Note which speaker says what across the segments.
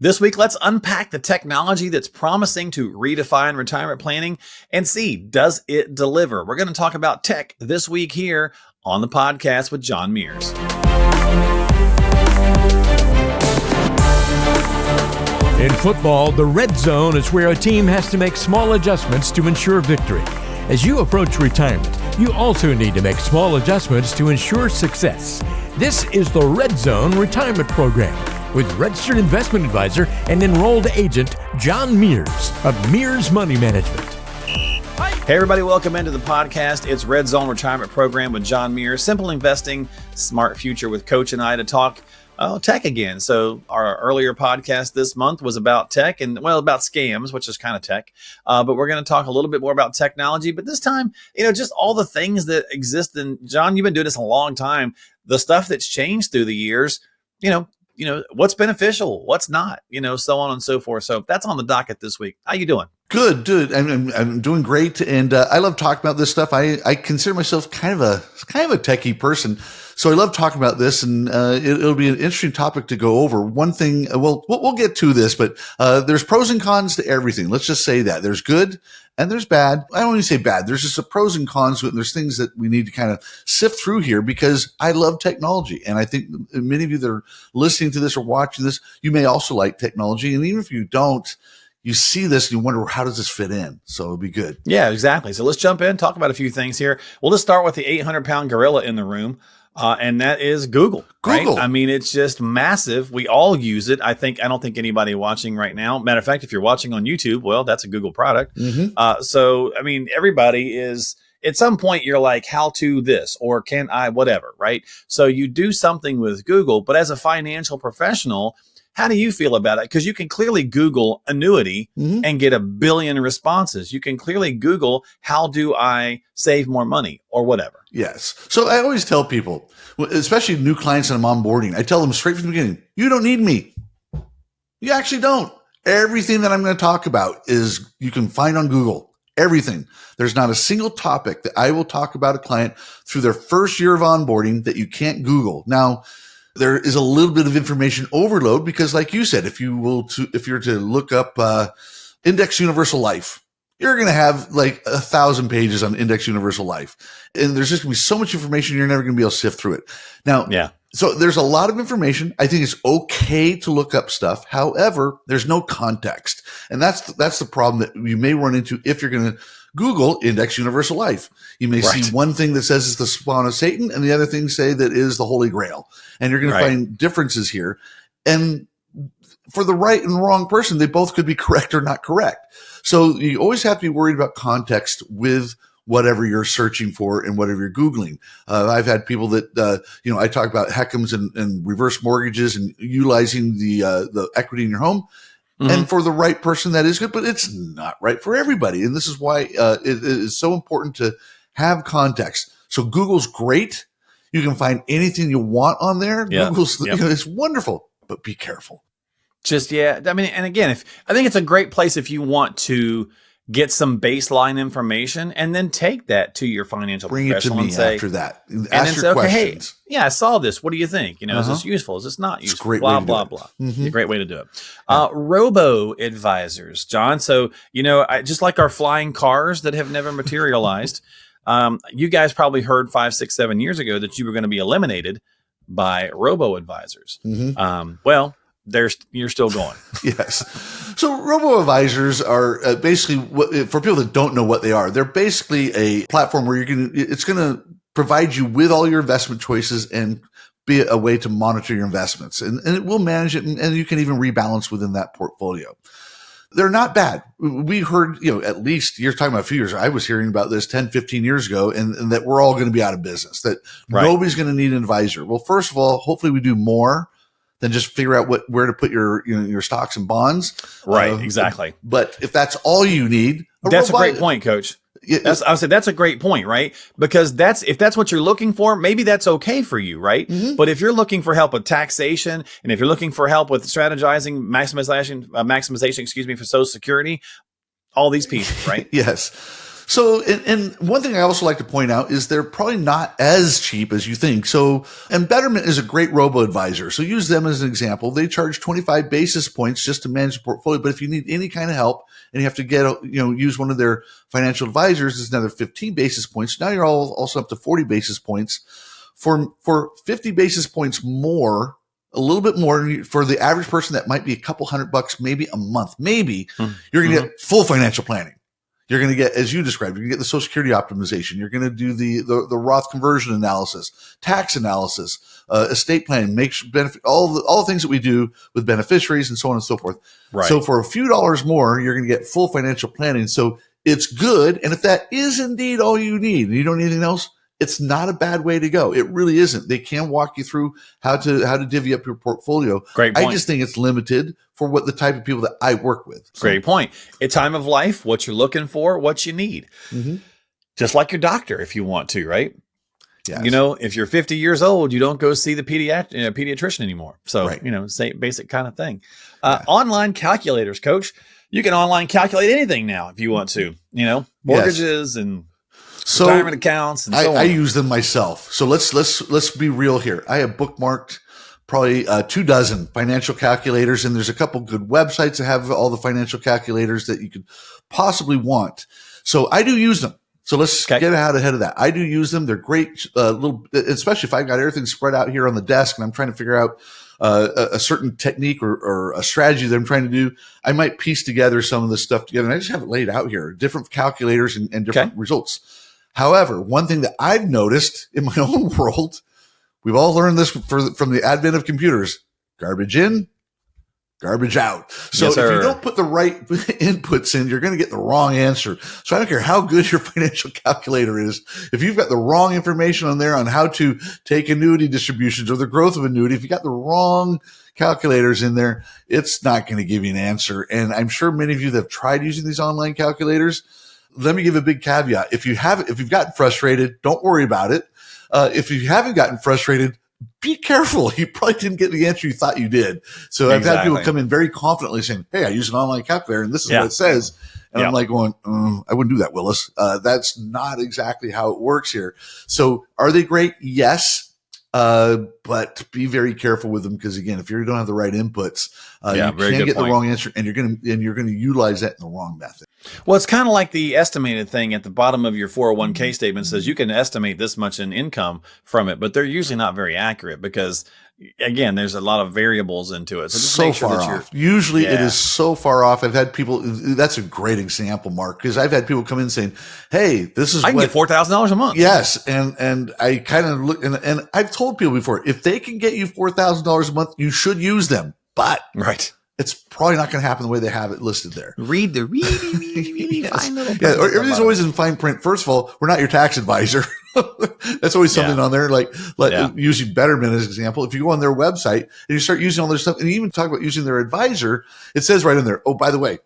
Speaker 1: This week, let's unpack the technology that's promising to redefine retirement planning and see, does it deliver? We're going to talk about tech this week here on the podcast with John Mears.
Speaker 2: In football, the red zone is where a team has to make small adjustments to ensure victory. As you approach retirement, you also need to make small adjustments to ensure success. This is the Red Zone Retirement Program with registered investment advisor and enrolled agent John Mears of Mears Money Management.
Speaker 1: Hey everybody, welcome into the podcast. It's Red Zone Retirement Program with John Mears. Simple investing, smart future with Coach and I to talk tech again. So our earlier podcast this month was about tech and, about scams, which is kind of tech. But we're going to talk a little bit more about technology. But this time, just all the things that exist. And John, you've been doing this a long time. The stuff that's changed through the years, what's beneficial, what's not, so on and so forth. So that's on the docket this week. How you doing?
Speaker 3: Good, dude. I'm doing great, and I love talking about this stuff. I consider myself kind of a techie person, so I love talking about this, and it'll be an interesting topic to go over. One thing, we'll get to this, but there's pros and cons to everything. Let's just say that there's good and there's bad. I don't even say bad. There's just a pros and cons to it. And there's things that we need to kind of sift through here because I love technology, and I think many of you that are listening to this or watching this, you may also like technology, and even if you don't, you see this and you wonder, how does this fit in? So it'll be good.
Speaker 1: Yeah, exactly. So let's jump in, talk about a few things here. We'll just start with the 800-pound gorilla in the room, and that is Google. Right? I mean, it's just massive. We all use it. I don't think anybody watching right now. Matter of fact, if you're watching on YouTube, well, that's a Google product. Mm-hmm. So, I mean, everybody is. At some point, you're like, how to this, or can I, whatever, right? So you do something with Google, but as a financial professional, how do you feel about it? Because you can clearly Google annuity and get 1 billion responses. You can clearly Google, how do I save more money or whatever?
Speaker 3: Yes. So I always tell people, especially new clients that I'm onboarding, I tell them straight from the beginning, you don't need me. You actually don't. Everything that I'm going to talk about is you can find on Google. Everything. There's not a single topic that I will talk about a client through their first year of onboarding that you can't Google. Now, there is a little bit of information overload because, like you said, if you're to look up Index Universal Life, you're going to have like 1,000 pages on Index Universal Life, and there's just going to be so much information you're never going to be able to sift through it. Now, so there's a lot of information. I think it's okay to look up stuff. However, there's no context, and that's the problem that you may run into if you're going to Google Index Universal Life. You may see one thing that says it's the spawn of Satan and the other thing say that is the Holy Grail. And you're going to find differences here. And for the right and wrong person, they both could be correct or not correct. So you always have to be worried about context with whatever you're searching for and whatever you're Googling. I've had people that, I talk about HECMs and reverse mortgages and utilizing the equity in your home. And for the right person, that is good, but it's not right for everybody. And this is why it is so important to have context. So Google's great. You can find anything you want on there. Google's, it's wonderful, but be careful.
Speaker 1: I mean, and again, I think it's a great place if you want to get some baseline information and then take that to your financial professional
Speaker 3: and say, after that. Ask your questions.
Speaker 1: Hey, I saw this. What do you think? Is this useful? Is this not useful?
Speaker 3: It's a great
Speaker 1: blah,
Speaker 3: way to
Speaker 1: blah,
Speaker 3: do
Speaker 1: blah.
Speaker 3: it.
Speaker 1: It's a great way to do it. Robo-advisors, John. So, just like our flying cars that have never materialized, you guys probably heard 5, 6, 7 years ago that you were going to be eliminated by robo-advisors. You're still going.
Speaker 3: Yes. So robo-advisors are basically, for people that don't know what they are, they're basically a platform where it's going to provide you with all your investment choices and be a way to monitor your investments. And it will manage it, and you can even rebalance within that portfolio. They're not bad. We heard, at least you're talking about a few years. I was hearing about this 10, 15 years ago, and that we're all going to be out of business, that nobody's going to need an advisor. Well, first of all, hopefully we do more than just figure out where to put your stocks and bonds.
Speaker 1: Right, exactly.
Speaker 3: But if that's all you need,
Speaker 1: that's a great point, Coach. I would say that's a great point, right? Because if that's what you're looking for, maybe that's okay for you, right? But if you're looking for help with taxation, and if you're looking for help with strategizing, maximization, for Social Security, all these pieces, right?
Speaker 3: Yes. So, and one thing I also like to point out is they're probably not as cheap as you think. So, and Betterment is a great robo-advisor. So use them as an example. They charge 25 basis points just to manage the portfolio. But if you need any kind of help and you have to use one of their financial advisors, it's another 15 basis points. Now you're also up to 40 basis points for 50 basis points more. A little bit more for the average person that might be a couple $100, maybe a month. Maybe you're going to get full financial planning. You're going to get, as you described, you're going to get the Social Security optimization. You're going to do the Roth conversion analysis, tax analysis, estate planning, benefit, all the things that we do with beneficiaries and so on and so forth.
Speaker 1: Right.
Speaker 3: So for a few dollars more, you're going to get full financial planning. So it's good. And if that is indeed all you need and you don't need anything else, it's not a bad way to go. It really isn't. They can walk you through how to divvy up your portfolio.
Speaker 1: Great point.
Speaker 3: I just think it's limited for what the type of people that I work with. So.
Speaker 1: Great point. A time of life, what you're looking for, what you need. Mm-hmm. Just like your doctor, if you want to, right? Yes. If you're 50 years old, you don't go see the pediatrician anymore. So, right. Same basic kind of thing. Online calculators, Coach. You can online calculate anything now if you want to. Mortgages and retirement accounts and so on.
Speaker 3: I use them myself. So let's be real here. I have bookmarked probably 24 financial calculators, and there's a couple good websites that have all the financial calculators that you could possibly want. So I do use them. So let's get out ahead of that. I do use them. They're great, especially if I've got everything spread out here on the desk and I'm trying to figure out a certain technique or a strategy that I'm trying to do. I might piece together some of this stuff together, and I just have it laid out here, different calculators and different results. However, one thing that I've noticed in my own world, we've all learned this from the advent of computers: garbage in, garbage out. So if you don't put the right inputs in, you're going to get the wrong answer. So I don't care how good your financial calculator is. If you've got the wrong information on there on how to take annuity distributions or the growth of annuity, if you got the wrong calculators in there, it's not going to give you an answer. And I'm sure many of you that have tried using these online calculators, let me give a big caveat. If you've gotten frustrated, don't worry about it. If you haven't gotten frustrated, be careful. You probably didn't get the answer you thought you did. So I've had people come in very confidently saying, "Hey, I use an online calculator and this is what it says." And I'm like going, I wouldn't do that, Willis. That's not exactly how it works here. So are they great? Yes. But be very careful with them, because again, if you don't have the right inputs, you can get the wrong answer, and you're going to utilize that in the wrong method.
Speaker 1: Well, it's kind of like the estimated thing at the bottom of your 401k statement says you can estimate this much in income from it, but they're usually not very accurate because, again, there's a lot of variables into it. So just make sure that
Speaker 3: off. Usually it is so far off. I've had people, that's a great example, Mark, because I've had people come in saying, "Hey, this is
Speaker 1: I can get $4,000 a month."
Speaker 3: Yes. And I kind of look, and I've told people before, if they can get you $4,000 a month, you should use them. But it's probably not going to happen the way they have it listed there.
Speaker 1: Read the really fine little print.
Speaker 3: Yeah, everything's always in fine print. First of all, we're not your tax advisor. That's always something on there. Like using Betterment as an example. If you go on their website and you start using all their stuff, and you even talk about using their advisor, it says right in there, "Oh, by the way,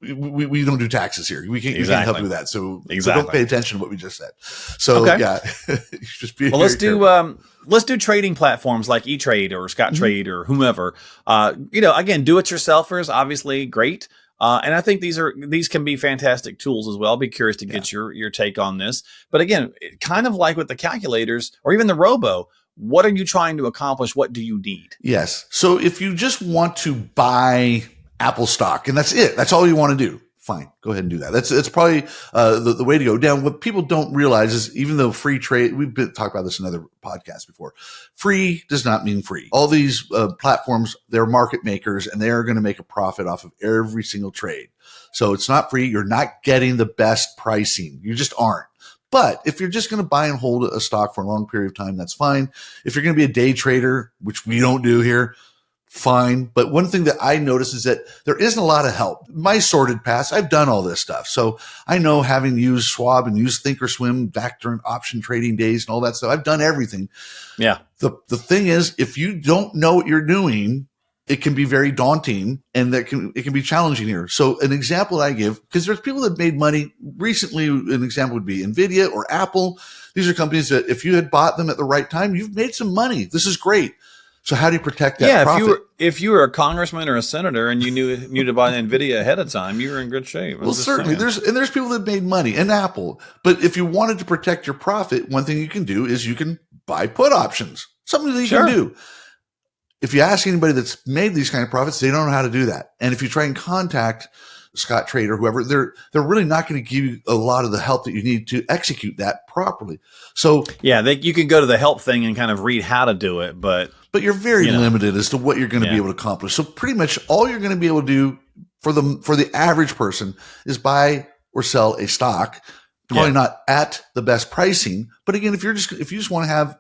Speaker 3: we don't do taxes here. We can't help you with that. So don't pay attention to what we just said." So just be
Speaker 1: let's do trading platforms like E-Trade or Scottrade or whomever. Again, do-it-yourselfers, obviously great. And I think these can be fantastic tools as well. I'll be curious to get your take on this. But again, kind of like with the calculators or even the Robo, what are you trying to accomplish? What do you need?
Speaker 3: Yes. So if you just want to buy Apple stock and that's it, that's all you want to do, fine, go ahead and do that. That's probably the way to go. Now, what people don't realize is, even though free trade, we've talked about this in other podcasts before, free does not mean free. All these platforms, they're market makers, and they're going to make a profit off of every single trade. So it's not free. You're not getting the best pricing. You just aren't. But if you're just going to buy and hold a stock for a long period of time, that's fine. If you're going to be a day trader, which we don't do here, fine. But one thing that I notice is that there isn't a lot of help. My sorted past, I've done all this stuff. So I know, having used Schwab and used Thinkorswim back during option trading days and all that stuff, I've done everything.
Speaker 1: Yeah.
Speaker 3: The thing is, if you don't know what you're doing, it can be very daunting, and it can be challenging here. So an example that I give, because there's people that made money recently, an example would be NVIDIA or Apple. These are companies that if you had bought them at the right time, you've made some money. This is great. So how do you protect that profit?
Speaker 1: If you were a congressman or a senator and you knew to buy NVIDIA ahead of time, you were in good shape.
Speaker 3: Well, certainly there's people that made money and Apple, but if you wanted to protect your profit, one thing you can do is you can buy put options, something that you can do. If you ask anybody that's made these kind of profits, they don't know how to do that. And if you try and contact Scott Trade or whoever, they're really not going to give you a lot of the help that you need to execute that properly. So
Speaker 1: you can go to the help thing and kind of read how to do it, but
Speaker 3: you're very limited as to what you're going to be able to accomplish. So pretty much all you're going to be able to do for the average person is buy or sell a stock, probably not at the best pricing. But again, if you just want to have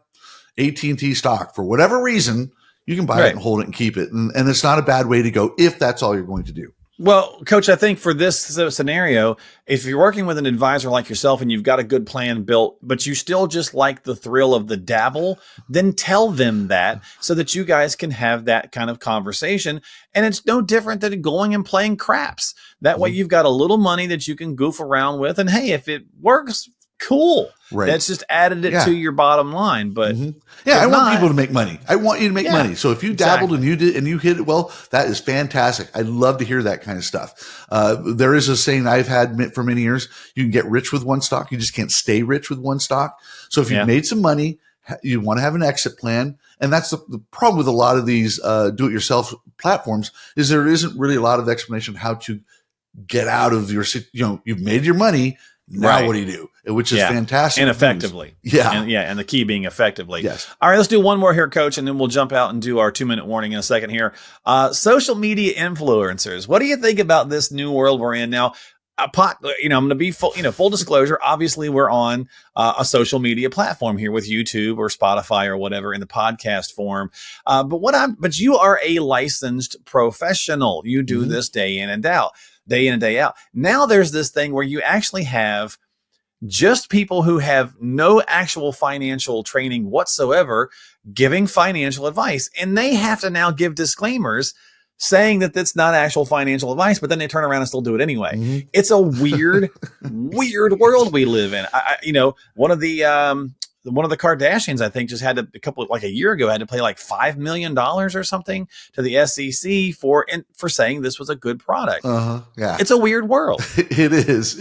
Speaker 3: AT&T stock for whatever reason, you can buy it and hold it and keep it. And it's not a bad way to go if that's all you're going to do.
Speaker 1: Well, Coach, I think for this scenario, if you're working with an advisor like yourself and you've got a good plan built, but you still just like the thrill of the dabble, then tell them that so that you guys can have that kind of conversation. And it's no different than going and playing craps. That way you've got a little money that you can goof around with. And hey, if it works, cool.
Speaker 3: Right.
Speaker 1: That's just added it to your bottom line. But
Speaker 3: I want people to make money. I want you to make money. So if you dabbled and you did and you hit it well, that is fantastic. I'd love to hear that kind of stuff. There is a saying I've had for many years: you can get rich with one stock, you just can't stay rich with one stock. So if you've made some money, you want to have an exit plan. And that's the problem with a lot of these do-it-yourself platforms is there isn't really a lot of explanation of how to get out of your, you've made your money. Now what do you do? Which is fantastic.
Speaker 1: And effectively. And the key being effectively.
Speaker 3: Yes.
Speaker 1: All right, let's do one more here, Coach, and then we'll jump out and do our 2-minute warning in a second here. Social media influencers. What do you think about this new world we're in now? I'm going to be full disclosure. Obviously, we're on a social media platform here with YouTube or Spotify or whatever in the podcast form. But you are a licensed professional. You do this day in and out. Now there's this thing where you actually have just people who have no actual financial training whatsoever giving financial advice. And they have to now give disclaimers saying that that's not actual financial advice, but then they turn around and still do it anyway. It's a weird, weird world we live in. One of the Kardashians, I think, just had a year ago, had to pay like $5 million or something to the SEC for saying this was a good product. It's a weird world.
Speaker 3: It is.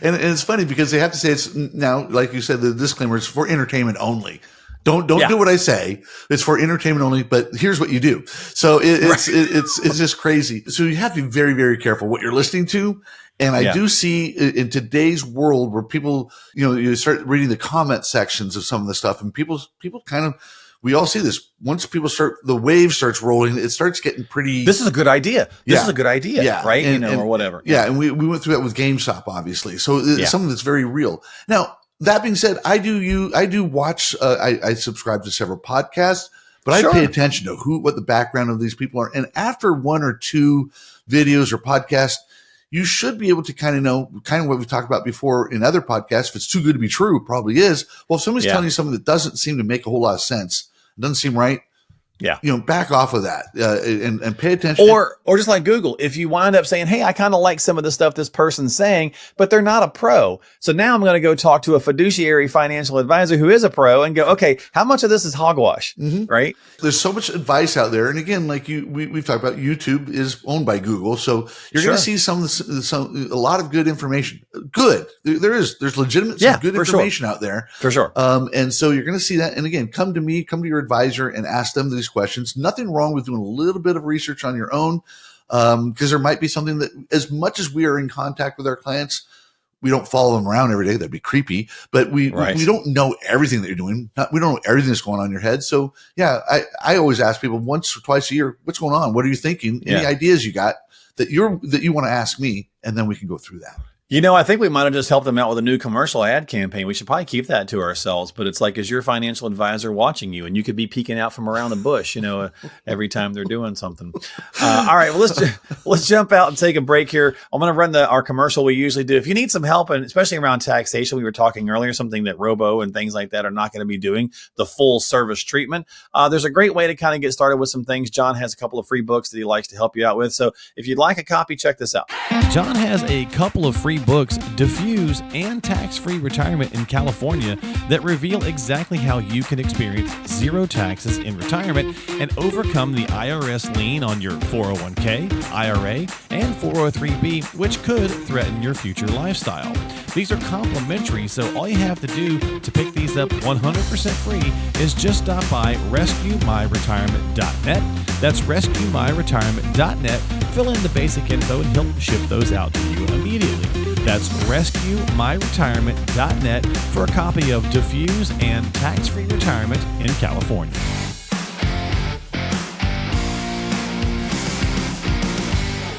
Speaker 3: And it's funny because they have to say it's now, like you said, the disclaimer is for entertainment only. Don't do what I say. It's for entertainment only, but here's what you do. So it's just crazy. So you have to be very, very careful what you're listening to. And I do see in today's world where people, you start reading the comment sections of some of the stuff and people kind of, we all see this. Once the wave starts rolling, it starts getting pretty.
Speaker 1: This is a good idea. This is a good idea, right? Or whatever.
Speaker 3: Yeah. And we went through that with GameStop, obviously. So it's something that's very real. Now, that being said, I do watch, I subscribe to several podcasts, but I pay attention to what the background of these people are. And after one or two videos or podcasts, you should be able to kind of know what we've talked about before in other podcasts. If it's too good to be true, it probably is. Well, if somebody's telling you something that doesn't seem to make a whole lot of sense, doesn't seem right, back off of that and pay attention.
Speaker 1: Or just like Google, if you wind up saying, hey, I kind of like some of the stuff this person's saying, but they're not a pro. So now I'm going to go talk to a fiduciary financial advisor who is a pro and go, okay, how much of this is hogwash? Right?
Speaker 3: There's so much advice out there. And again, like we've talked about, YouTube is owned by Google. So you're going to see a lot of good information. Good. There's legitimate, good information out there.
Speaker 1: For sure.
Speaker 3: And so you're going to see that. And again, come to your advisor and ask them these questions. Nothing wrong with doing a little bit of research on your own, because there might be something that, as much as we are in contact with our clients, we don't follow them around every day. That'd be creepy. But we don't know everything that you're doing. We don't know everything that's going on in your head. So I always ask people once or twice a year, what's going on? What are you thinking? Any ideas you got that you want to ask me, and then we can go through that.
Speaker 1: I think we might have just helped them out with a new commercial ad campaign. We should probably keep that to ourselves, but it's like, is your financial advisor watching you? And you could be peeking out from around the bush, every time they're doing something. All right, well, let's jump out and take a break here. I'm going to run our commercial we usually do. If you need some help, and especially around taxation, we were talking earlier, something that Robo and things like that are not going to be doing, the full service treatment. There's a great way to kind of get started with some things. John has a couple of free books that he likes to help you out with. So if you'd like a copy, check this out.
Speaker 4: John has a couple of free
Speaker 1: free books, Diffuse and Tax-Free Retirement in California, that reveal exactly how you can experience zero taxes in retirement and overcome the IRS lien on your 401k, IRA, and 403b, which could threaten your future lifestyle. These are complimentary, so all you have to do to pick these up 100% free is just stop by rescuemyretirement.net. That's rescuemyretirement.net. Fill in the basic info and he'll ship those out to you immediately. That's rescuemyretirement.net for a copy of Diffuse and Tax-Free Retirement in California.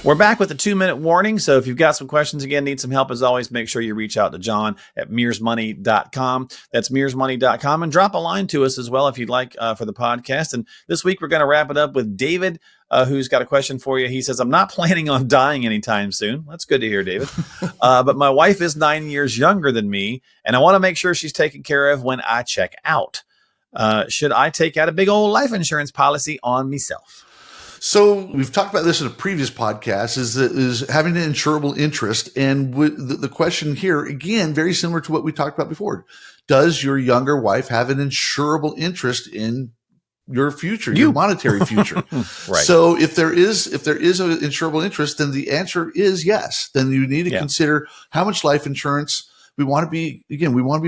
Speaker 1: We're back with a 2-minute warning. So if you've got some questions, again, need some help, as always, make sure you reach out to John at mearsmoney.com. That's mearsmoney.com, and drop a line to us as well if you'd like for the podcast. And this week, we're going to wrap it up with David, who's got a question for you. He says, I'm not planning on dying anytime soon. That's good to hear, David. But my wife is 9 years younger than me, and I want to make sure she's taken care of when I check out. Should I take out a big old life insurance policy on myself?
Speaker 3: So we've talked about this in a previous podcast, is having an insurable interest. And the question here, again, very similar to what we talked about before. Does your younger wife have an insurable interest in your future, your monetary future?
Speaker 1: Right.
Speaker 3: So if there is an insurable interest, then the answer is yes. Then you need to consider how much life insurance. We want to be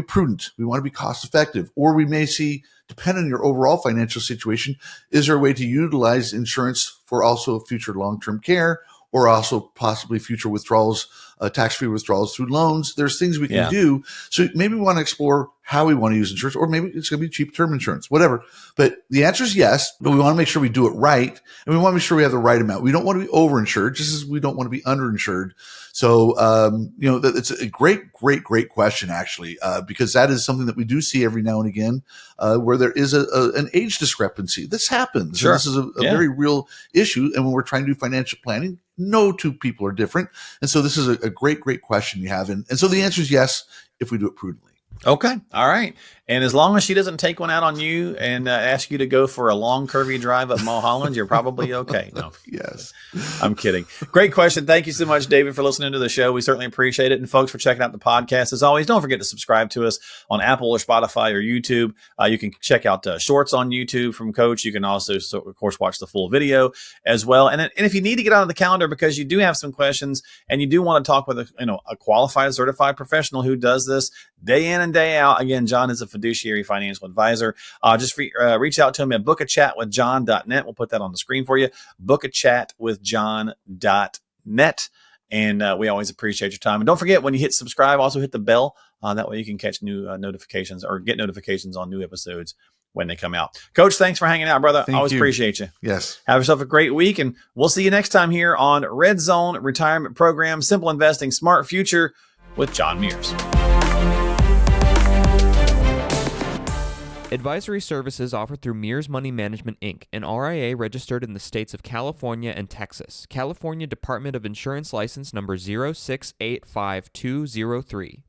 Speaker 3: prudent. We want to be cost effective, or we may see, depending on your overall financial situation, is there a way to utilize insurance for also future long-term care, or also possibly future withdrawals, tax-free withdrawals through loans? There's things we can do. So maybe we want to explore how we want to use insurance, or maybe it's going to be cheap term insurance, whatever. But the answer is yes, but we want to make sure we do it right. And we want to make sure we have the right amount. We don't want to be overinsured, just as we don't want to be underinsured. So, it's a great question, actually, because that is something that we do see every now and again, where there is an age discrepancy. This happens.
Speaker 1: Sure.
Speaker 3: And this is a very real issue. And when we're trying to do financial planning, no two people are different. And so this is a great question you have. And so the answer is yes, if we do it prudently.
Speaker 1: Okay. All right. And as long as she doesn't take one out on you and ask you to go for a long, curvy drive up Mulholland, you're probably okay. No.
Speaker 3: Yes.
Speaker 1: I'm kidding. Great question. Thank you so much, David, for listening to the show. We certainly appreciate it. And folks, for checking out the podcast. As always, don't forget to subscribe to us on Apple or Spotify or YouTube. You can check out shorts on YouTube from Coach. You can also, of course, watch the full video as well. And if you need to get out of the calendar because you do have some questions and you do want to talk with a qualified, certified professional who does this day in and day out. Again, John is a fiduciary financial advisor. Just reach out to him at bookachatwithjohn.net. We'll put that on the screen for you. bookachatwithjohn.net. And we always appreciate your time. And don't forget, when you hit subscribe, also hit the bell. That way you can catch new notifications or get notifications on new episodes when they come out. Coach, thanks for hanging out, brother. Always appreciate you.
Speaker 3: Yes.
Speaker 1: Have yourself a great week, and we'll see you next time here on Red Zone Retirement Program, Simple Investing, Smart Future with John Mears.
Speaker 4: Advisory services offered through Mears Money Management, Inc., an RIA registered in the states of California and Texas. California Department of Insurance License number 0685203.